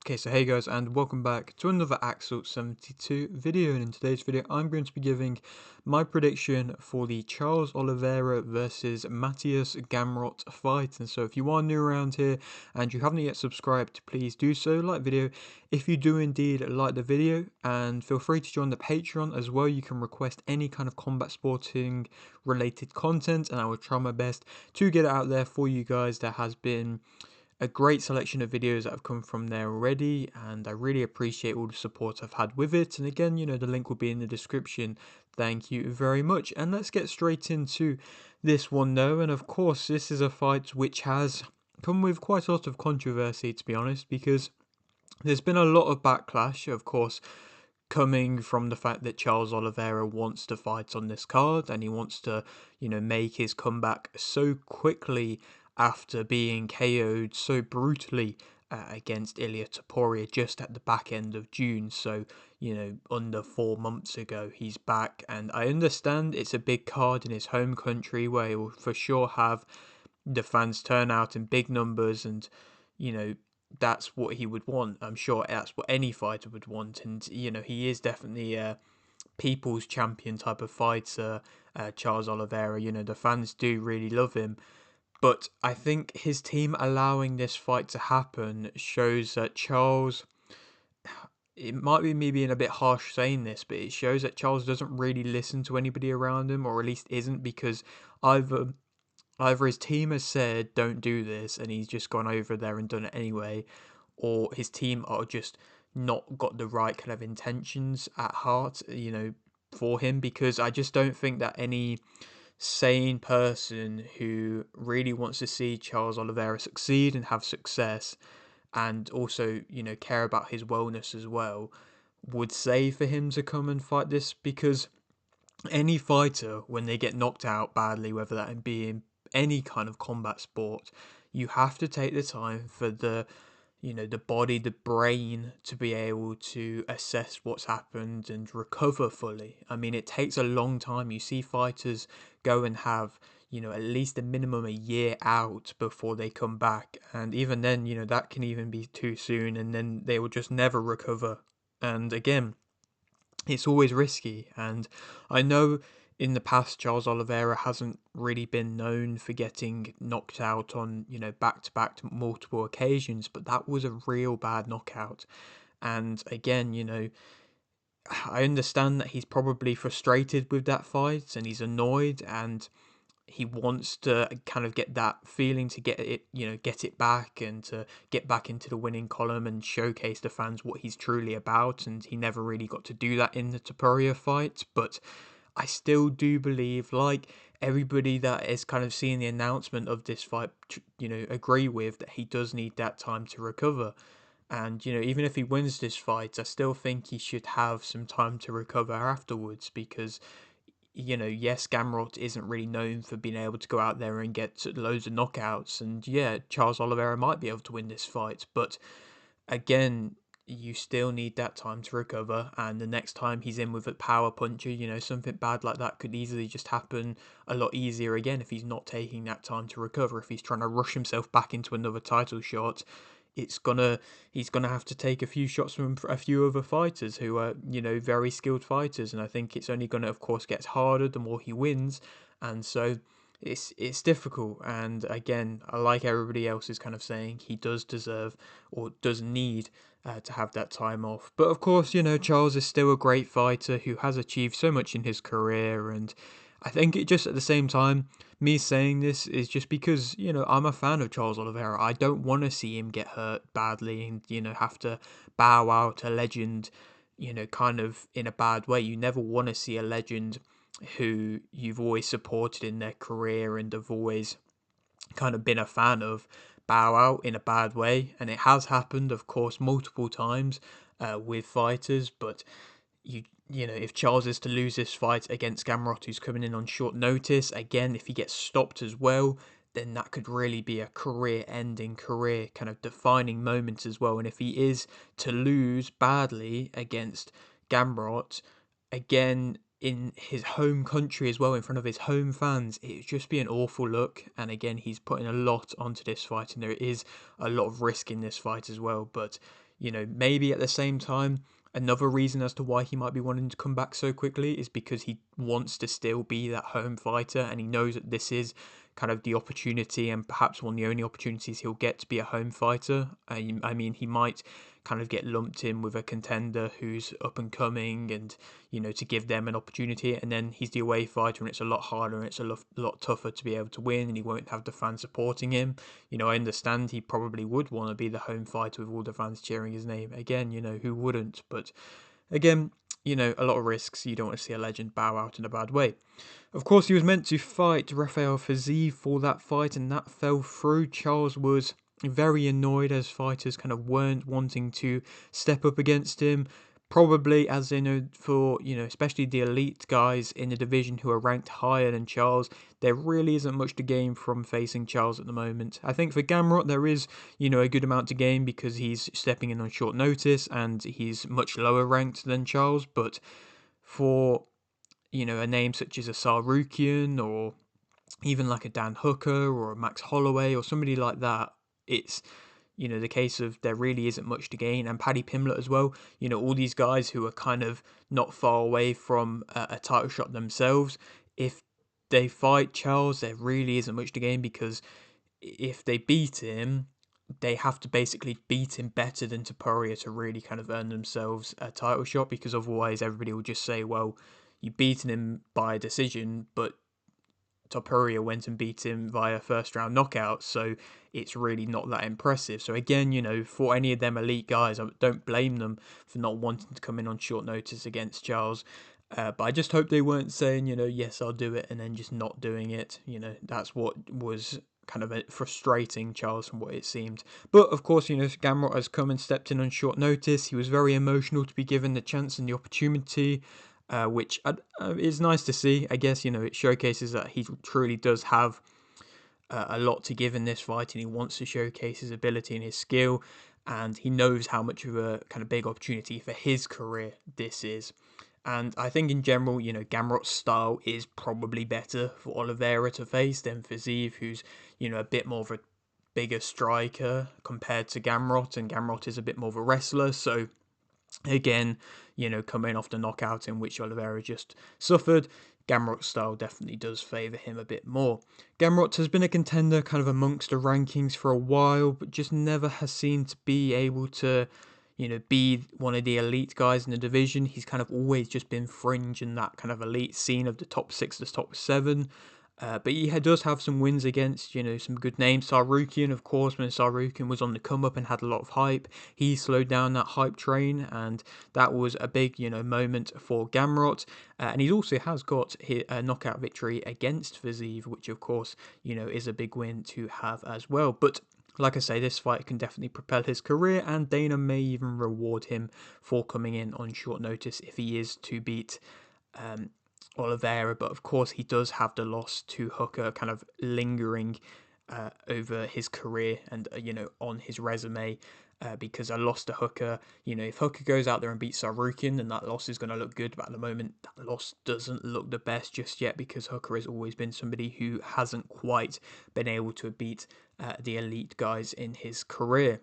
Okay, so hey guys, and welcome back to another Axel 72 video. And in today's video, I'm going to be giving my prediction for the Charles Oliveira versus Mateusz Gamrot fight. And so if you are new around here and you haven't yet subscribed, please do so, like the video. If you do indeed like the video, and feel free to join the Patreon as well. You can request any kind of combat sporting related content, and I will try my best to get it out there for you guys. There has been a great selection of videos that have come from there already, and I really appreciate all the support I've had with it. And again, the link will be in the description. Thank you very much. And let's get straight into this one though. And of course, this is a fight which has come with quite a lot of controversy, to be honest, because there's been a lot of backlash, of course, coming from the fact that Charles Oliveira wants to fight on this card, and he wants to, make his comeback so quickly after being KO'd so brutally against Ilia Topuria just at the back end of June. So, under 4 months ago, he's back. And I understand it's a big card in his home country where he will for sure have the fans turn out in big numbers, and, you know, that's what he would want. I'm sure that's what any fighter would want. And, he is definitely a people's champion type of fighter, Charles Oliveira. The fans do really love him. But I think his team allowing this fight to happen shows that Charles, it might be me being a bit harsh saying this, but it shows that Charles doesn't really listen to anybody around him, or at least isn't, because either his team has said don't do this and he's just gone over there and done it anyway, or his team are just not got the right kind of intentions at heart, for him, because I just don't think that any sane person who really wants to see Charles Oliveira succeed and have success, and also, care about his wellness as well, would say for him to come and fight this. Because any fighter, when they get knocked out badly, whether that be in any kind of combat sport, you have to take the time for the body, the brain, to be able to assess what's happened and recover fully. I mean, it takes a long time. You see fighters go and have, at least a minimum a year out before they come back. And even then, that can even be too soon, and then they will just never recover. And again, it's always risky. And I know in the past, Charles Oliveira hasn't really been known for getting knocked out on, back-to-back multiple occasions, but that was a real bad knockout. And again, I understand that he's probably frustrated with that fight and he's annoyed, and he wants to kind of get that feeling to get it, get it back, and to get back into the winning column and showcase the fans what he's truly about. And he never really got to do that in the Topuria fight. But I still do believe, like everybody that is kind of seeing the announcement of this fight, agree with, that he does need that time to recover. And, even if he wins this fight, I still think he should have some time to recover afterwards, because yes, Gamrot isn't really known for being able to go out there and get loads of knockouts. And yeah, Charles Oliveira might be able to win this fight. But again, you still need that time to recover. And the next time he's in with a power puncher, something bad like that could easily just happen a lot easier again if he's not taking that time to recover. If he's trying to rush himself back into another title shot, he's gonna have to take a few shots from a few other fighters who are, very skilled fighters. And I think it's only gonna, of course, get harder the more he wins. And so it's difficult. And again, I like everybody else is kind of saying, he does deserve or does need to have that time off. But of course, Charles is still a great fighter who has achieved so much in his career. And I think it just, at the same time, me saying this is just because, I'm a fan of Charles Oliveira. I don't want to see him get hurt badly and, have to bow out a legend, kind of in a bad way. You never want to see a legend who you've always supported in their career and have always kind of been a fan of bow out in a bad way. And it has happened, of course, multiple times with fighters. But if Charles is to lose this fight against Gamrot, who's coming in on short notice, again, if he gets stopped as well, then that could really be a career-ending, career kind of defining moment as well. And if he is to lose badly against Gamrot, again, in his home country as well, in front of his home fans, it would just be an awful look. And again, he's putting a lot onto this fight, and there is a lot of risk in this fight as well. But maybe at the same time, another reason as to why he might be wanting to come back so quickly is because he wants to still be that home fighter, and he knows that this is kind of the opportunity and perhaps one of the only opportunities he'll get to be a home fighter. I mean, he might kind of get lumped in with a contender who's up and coming, and to give them an opportunity, and then he's the away fighter and it's a lot harder and it's a lot tougher to be able to win, and he won't have the fans supporting him. I understand he probably would want to be the home fighter with all the fans cheering his name again. Who wouldn't? But again, a lot of risks. You don't want to see a legend bow out in a bad way. Of course, he was meant to fight Rafael Fiziev for that fight, and that fell through. Charles was very annoyed as fighters kind of weren't wanting to step up against him. Probably as for, especially the elite guys in the division who are ranked higher than Charles, there really isn't much to gain from facing Charles at the moment. I think for Gamrot, there is, a good amount to gain because he's stepping in on short notice and he's much lower ranked than Charles. But for, a name such as a Sarukian or even like a Dan Hooker or a Max Holloway or somebody like that, it's the case of there really isn't much to gain. And Paddy Pimblett as well, all these guys who are kind of not far away from a title shot themselves. If they fight Charles, there really isn't much to gain, because if they beat him, they have to basically beat him better than Topuria to really kind of earn themselves a title shot, because otherwise everybody will just say, well, you've beaten him by a decision, but Topuria went and beat him via first round knockout, so it's really not that impressive. So again, for any of them elite guys, I don't blame them for not wanting to come in on short notice against Charles. But I just hope they weren't saying, yes, I'll do it, and then just not doing it. That's what was kind of frustrating Charles from what it seemed. But of course, Gamrot has come and stepped in on short notice. He was very emotional to be given the chance and the opportunity. Which is nice to see. I guess, it showcases that he truly does have a lot to give in this fight, and he wants to showcase his ability and his skill, and he knows how much of a kind of big opportunity for his career this is. And I think in general, Gamrot's style is probably better for Oliveira to face than Fiziev, who's, a bit more of a bigger striker compared to Gamrot, and Gamrot is a bit more of a wrestler, so again, coming off the knockout in which Oliveira just suffered, Gamrot's style definitely does favour him a bit more. Gamrot has been a contender kind of amongst the rankings for a while, but just never has seemed to be able to, be one of the elite guys in the division. He's kind of always just been fringe in that kind of elite scene of the top 6, the top 7. But he does have some wins against, some good names. Sarukian, of course, when Sarukian was on the come up and had a lot of hype, he slowed down that hype train, and that was a big, moment for Gamrot. And he also has got a knockout victory against Fiziev, which, of course, is a big win to have as well. But like I say, this fight can definitely propel his career, and Dana may even reward him for coming in on short notice if he is to beat Oliveira. But of course, he does have the loss to Hooker kind of lingering over his career and, on his resume. Because a loss to Hooker, if Hooker goes out there and beats Sarukian, then that loss is going to look good. But at the moment, that loss doesn't look the best just yet, because Hooker has always been somebody who hasn't quite been able to beat the elite guys in his career.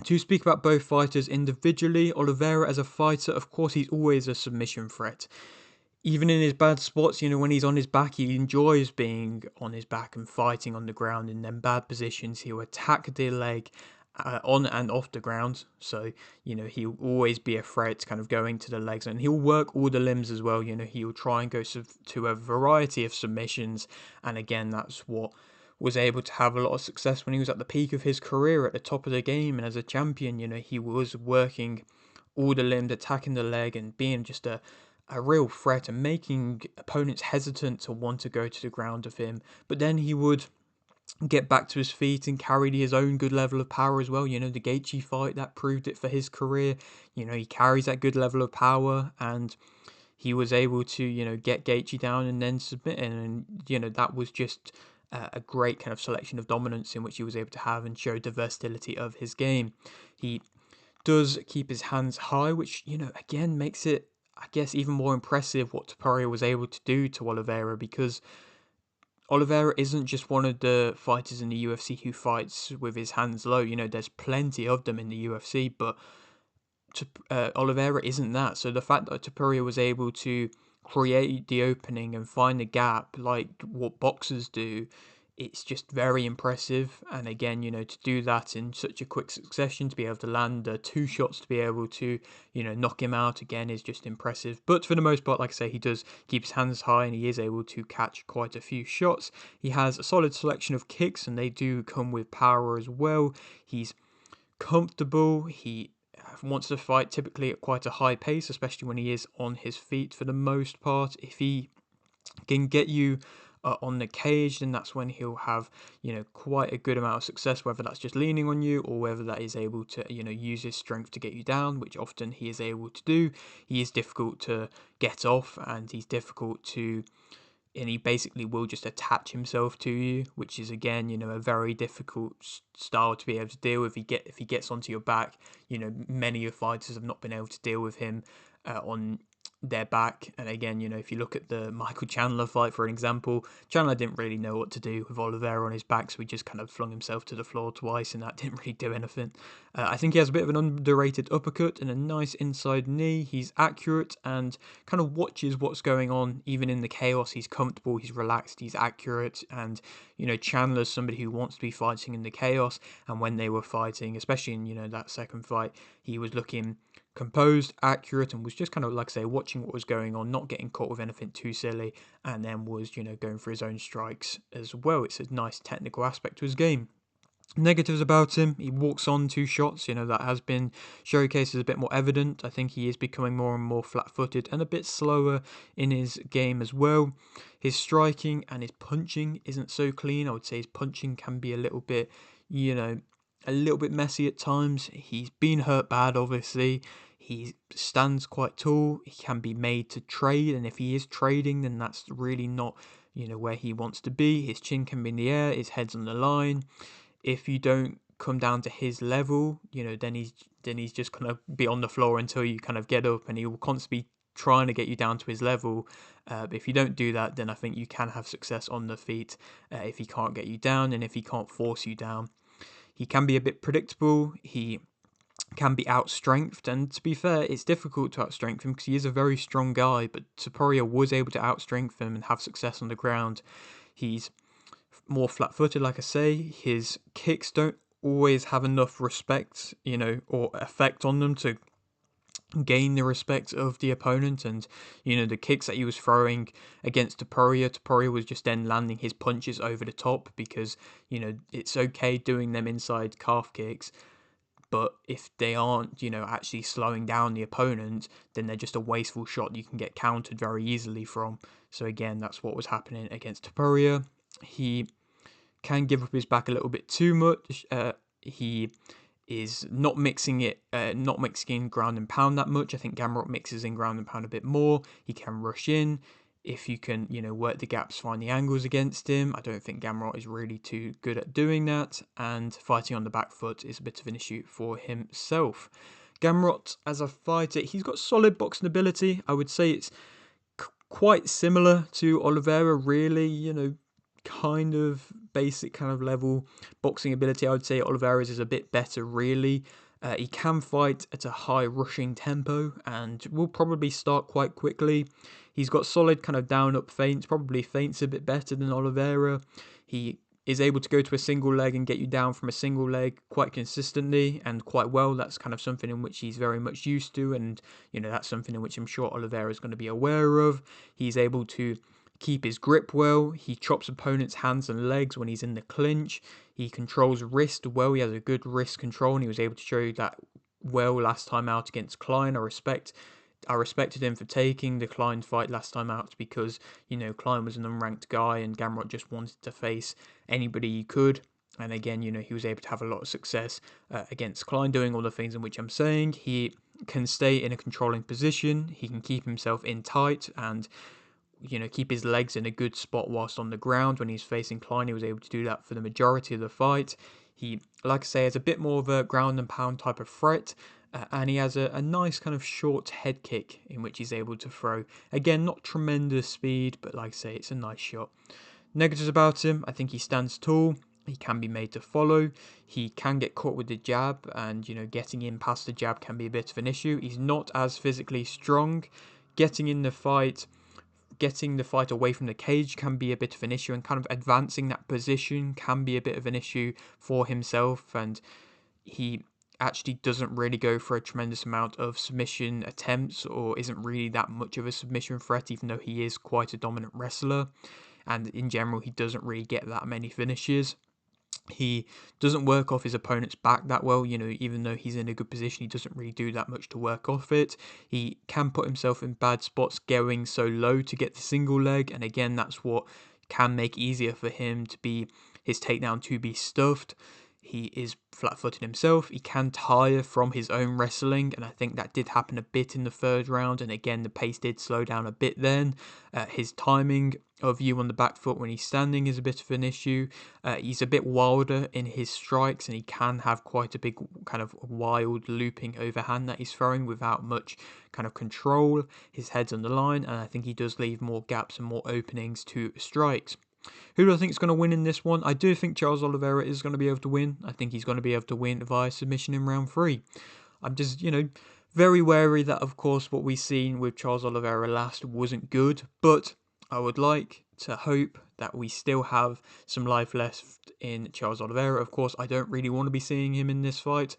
To speak about both fighters individually, Oliveira as a fighter, of course, he's always a submission threat. Even in his bad spots, when he's on his back, he enjoys being on his back and fighting on the ground. In them bad positions, he'll attack the leg on and off the ground. So, he'll always be a threat kind of going to the legs, and he'll work all the limbs as well. He'll try and go to a variety of submissions. And again, that's what was able to have a lot of success when he was at the peak of his career, at the top of the game. And as a champion, he was working all the limbs, attacking the leg, and being just a real threat and making opponents hesitant to want to go to the ground of him. But then he would get back to his feet and carry his own good level of power as well. The Gaethje fight, that proved it for his career. He carries that good level of power, and he was able to, get Gaethje down and then submit. And, that was just a great kind of selection of dominance in which he was able to have and show the versatility of his game. He does keep his hands high, which, again, makes it, I guess, even more impressive what Topuria was able to do to Oliveira, because Oliveira isn't just one of the fighters in the UFC who fights with his hands low. There's plenty of them in the UFC, but Oliveira isn't that. So the fact that Topuria was able to create the opening and find the gap like what boxers do, it's just very impressive. And again, to do that in such a quick succession, to be able to land 2 shots, to be able to, knock him out again is just impressive. But for the most part, like I say, he does keep his hands high and he is able to catch quite a few shots. He has a solid selection of kicks and they do come with power as well. He's comfortable. He wants to fight typically at quite a high pace, especially when he is on his feet for the most part. If he can get you on the cage, then that's when he'll have quite a good amount of success, whether that's just leaning on you or whether that is able to use his strength to get you down, which often he is able to do. He is difficult to get off and he's difficult to and he basically will just attach himself to you, which is again, a very difficult style to be able to deal with. If he gets onto your back, many of fighters have not been able to deal with him on their back. And again, if you look at the Michael Chandler fight, for an example, Chandler didn't really know what to do with Oliveira on his back, so he just kind of flung himself to the floor twice, and that didn't really do anything. I think he has a bit of an underrated uppercut and a nice inside knee. He's accurate and kind of watches what's going on, even in the chaos. He's comfortable, he's relaxed, he's accurate, and Chandler's somebody who wants to be fighting in the chaos. And when they were fighting, especially in that second fight, he was looking composed, accurate, and was just kind of, like I say, watching what was going on, not getting caught with anything too silly, and then was going for his own strikes as well. It's a nice technical aspect to his game. Negatives about him: he walks on 2 shots, that has been showcased as a bit more evident. I think he is becoming more and more flat-footed and a bit slower in his game as well. His striking and his punching isn't so clean. I would say his punching can be a little bit, messy at times. He's been hurt bad, obviously. He stands quite tall. He can be made to trade, and if he is trading, then that's really not, where he wants to be. His chin can be in the air, his head's on the line. If you don't come down to his level, then he's just gonna be on the floor until you kind of get up, and he will constantly trying to get you down to his level. But if you don't do that, then I think you can have success on the feet if he can't get you down and if he can't force you down. He can be a bit predictable. He can be outstrengthed, and to be fair, it's difficult to outstrength him because he is a very strong guy, but Topuria was able to outstrength him and have success on the ground. He's more flat-footed, like I say. His kicks don't always have enough respect, or effect on them to gain the respect of the opponent. And the kicks that he was throwing against Topuria was just then landing his punches over the top, because it's okay doing them inside calf kicks, but if they aren't, actually slowing down the opponent, then they're just a wasteful shot you can get countered very easily from. So again, that's what was happening against Topuria. He can give up his back a little bit too much. He is not mixing in ground and pound that much. I think Gamrot mixes in ground and pound a bit more. He can rush in. If you can, work the gaps, find the angles against him. I don't think Gamrot is really too good at doing that, and fighting on the back foot is a bit of an issue for himself. Gamrot, as a fighter, he's got solid boxing ability. I would say it's quite similar to Oliveira, really, kind of basic kind of level boxing ability. I would say Oliveira's is a bit better, really. He can fight at a high rushing tempo and will probably start quite quickly. He's got solid kind of down-up feints, probably feints a bit better than Oliveira. He is able to go to a single leg and get you down from a single leg quite consistently and quite well. That's kind of something in which he's very much used to, and that's something in which I'm sure Oliveira is going to be aware of. He's able to keep his grip well. He chops opponents' hands and legs when he's in the clinch. He controls wrist well. He has a good wrist control, and he was able to show you that well last time out against Klein. I respected him for taking the Klein fight last time out because, Klein was an unranked guy and Gamrot just wanted to face anybody he could. And again, he was able to have a lot of success against Klein, doing all the things in which I'm saying. He can stay in a controlling position. He can keep himself in tight and keep his legs in a good spot whilst on the ground. When he's facing Klein, he was able to do that for the majority of the fight. He, like I say, has a bit more of a ground and pound type of threat, and he has a nice kind of short head kick in which he's able to throw. Again, not tremendous speed, but like I say, it's a nice shot. Negatives about him, I think he stands tall. He can be made to follow. He can get caught with the jab, and getting in past the jab can be a bit of an issue. He's not as physically strong. Getting in the fight, getting the fight away from the cage can be a bit of an issue, and kind of advancing that position can be a bit of an issue for himself. And he actually doesn't really go for a tremendous amount of submission attempts, or isn't really that much of a submission threat, even though he is quite a dominant wrestler. And in general, he doesn't really get that many finishes. He doesn't work off his opponent's back that well, even though he's in a good position, he doesn't really do that much to work off it. He can put himself in bad spots going so low to get the single leg, and again, that's what can make easier for him to be his takedown to be stuffed. He is flat-footed himself. He can tire from his own wrestling, and I think that did happen a bit in the third round. And again, the pace did slow down a bit then. His timing of you on the back foot when he's standing is a bit of an issue. He's a bit wilder in his strikes, and he can have quite a big kind of wild looping overhand that he's throwing without much kind of control. His head's on the line, and I think he does leave more gaps and more openings to strikes. Who do I think is going to win in this one? I do think Charles Oliveira is going to be able to win. I think he's going to be able to win via submission in round 3. I'm just, very wary that, of course, what we've seen with Charles Oliveira last wasn't good, but I would like to hope that we still have some life left in Charles Oliveira. Of course, I don't really want to be seeing him in this fight,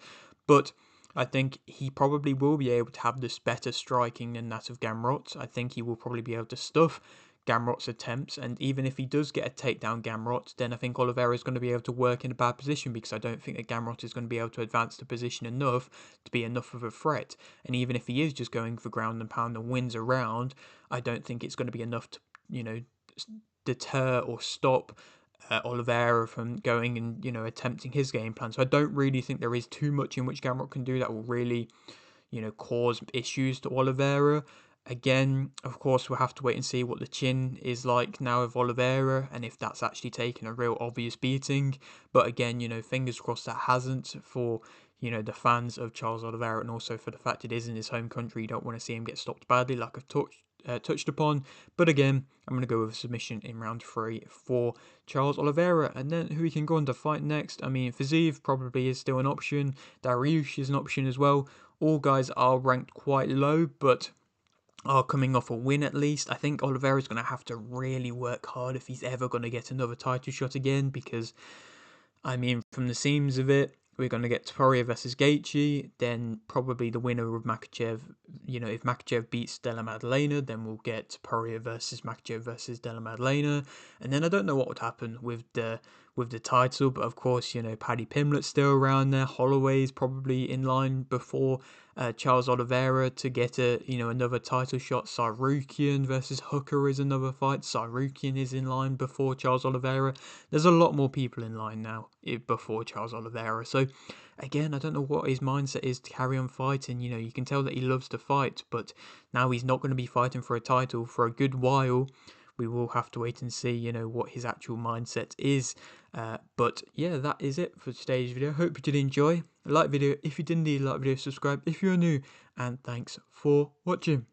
but I think he probably will be able to have this better striking than that of Gamrot. I think he will probably be able to stuff Gamrot's attempts, and even if he does get a takedown Gamrot, then I think Oliveira is going to be able to work in a bad position, because I don't think that Gamrot is going to be able to advance the position enough to be enough of a threat. And even if he is just going for ground and pound and wins a round, I don't think it's going to be enough to, deter or stop Oliveira from going and, attempting his game plan. So I don't really think there is too much in which Gamrot can do that will really, cause issues to Oliveira. Again, of course, we'll have to wait and see what the chin is like now of Oliveira, and if that's actually taken a real obvious beating. But again, fingers crossed that hasn't, for, the fans of Charles Oliveira, and also for the fact it is in his home country. You don't want to see him get stopped badly, like I've touched upon. But again, I'm going to go with a submission in round 3 for Charles Oliveira. And then who we can go on to fight next? I mean, Fiziev probably is still an option. Dariush is an option as well. All guys are ranked quite low, but are coming off a win at least. I think Oliveira's going to have to really work hard if he's ever going to get another title shot again, because, I mean, from the seams of it, we're going to get Topuria versus Gaethje, then probably the winner of Makhachev. If Makhachev beats Della Maddalena, then we'll get Topuria versus Makhachev versus Della Maddalena. And then I don't know what would happen with the title, but of course, Paddy Pimblett's still around there. Holloway's probably in line before Charles Oliveira to get another title shot. Sarukian versus Hooker is another fight. Sarukian is in line before Charles Oliveira. There's a lot more people in line now before Charles Oliveira. So again, I don't know what his mindset is to carry on fighting. You can tell that he loves to fight, but now he's not going to be fighting for a title for a good while. We will have to wait and see, what his actual mindset is. But yeah, that is it for today's video. Hope you did enjoy. Like video if you didn't, like video, subscribe if you're new, and thanks for watching.